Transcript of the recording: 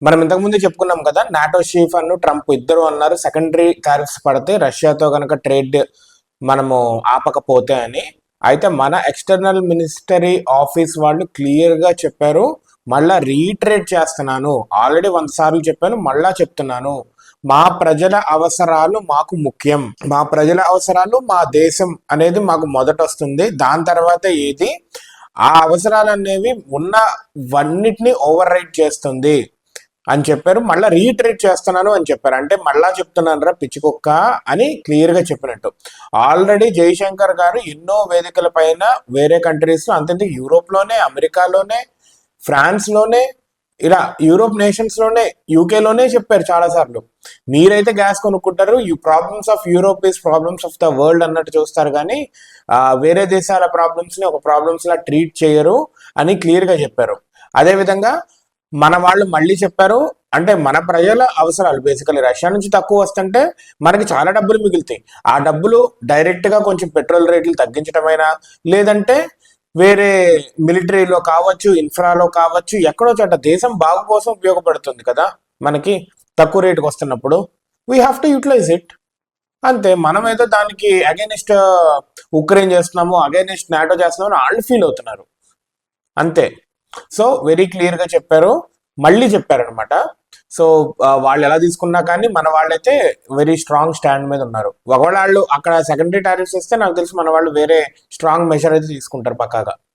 మనం ఇంతకుముందు చెప్పుకున్నాం కదా, నాటో చీఫ్ అను ట్రంప్ ఇద్దరు అన్నారు సెకండరీ టారిఫ్స్ పడితే రష్యాతో కనుక ట్రేడ్ మనము ఆపకపోతే అని. అయితే మన ఎక్స్టర్నల్ మినిస్టరీ ఆఫీస్ వాళ్ళు క్లియర్గా చెప్పారు, మళ్ళా రీట్రేట్ చేస్తున్నాను, ఆల్రెడీ 100 సార్లు చెప్పాను, మళ్ళా చెప్తున్నాను, మా ప్రజల అవసరాలు మాకు ముఖ్యం, మా ప్రజల అవసరాలు మా దేశం అనేది మాకు మొదట వస్తుంది, దాని తర్వాత ఏది ఆ అవసరాలు అనేవి ఉన్నవన్నిటిని ఓవర్ రైట్ చేస్తుంది అని చెప్పారు. మళ్ళీ రీట్రేట్ చేస్తున్నాను అని చెప్పారు. అంటే మళ్ళా చెప్తున్నాను రా పిచ్చికుక్క అని క్లియర్గా చెప్పినట్టు. ఆల్రెడీ జైశంకర్ గారు ఎన్నో వేదికల పైన వేరే కంట్రీస్లో, అంతే యూరోప్లోనే, అమెరికాలోనే, ఫ్రాన్స్లోనే, ఇలా యూరోప్ నేషన్స్లోనే, యూకేలోనే చెప్పారు చాలాసార్లు. మీరైతే గ్యాస్ కొనుక్కుంటారు, you problems of Europe is problems of the world అన్నట్టు చూస్తారు, కానీ వేరే దేశాల ప్రాబ్లమ్స్ని ఒక ప్రాబ్లమ్స్లా ట్రీట్ చేయరు అని క్లియర్గా చెప్పారు. అదేవిధంగా మన వాళ్ళు మళ్ళీ చెప్పారు, అంటే మన ప్రజల అవసరాలు బేసికలీ రష్యా నుంచి తక్కువ వస్తుంటే మనకి చాలా డబ్బులు మిగులుతాయి, ఆ డబ్బులు డైరెక్ట్గా కొంచెం పెట్రోల్ రేట్లు తగ్గించడమైనా, లేదంటే వేరే మిలిటరీలో కావచ్చు, ఇన్ఫ్రాలో కావచ్చు, ఎక్కడో చోట దేశం బాగు కోసం ఉపయోగపడుతుంది కదా మనకి తక్కువ రేటుకి వస్తున్నప్పుడు. We have to utilize it. అంతే. మనం ఏదో దానికి అగైనిస్ట్ ఉక్రెయిన్ చేస్తున్నాము, అగైనిస్ట్ నాటో చేస్తున్నాము అని వాళ్ళు ఫీల్ అవుతున్నారు అంతే. సో వెరీ క్లియర్గా చెప్పారు, మళ్ళీ చెప్పారనమాట. సో వాళ్ళు ఎలా తీసుకున్నా కానీ మన వాళ్ళైతే వెరీ స్ట్రాంగ్ స్టాండ్ మీద ఉన్నారు. ఒకవేళ వాళ్ళు అక్కడ సెకండరీ టారిఫ్స్ ఇస్తే నాకు తెలిసి మన వాళ్ళు వేరే స్ట్రాంగ్ మెషర్ అయితే తీసుకుంటారు పక్కాగా.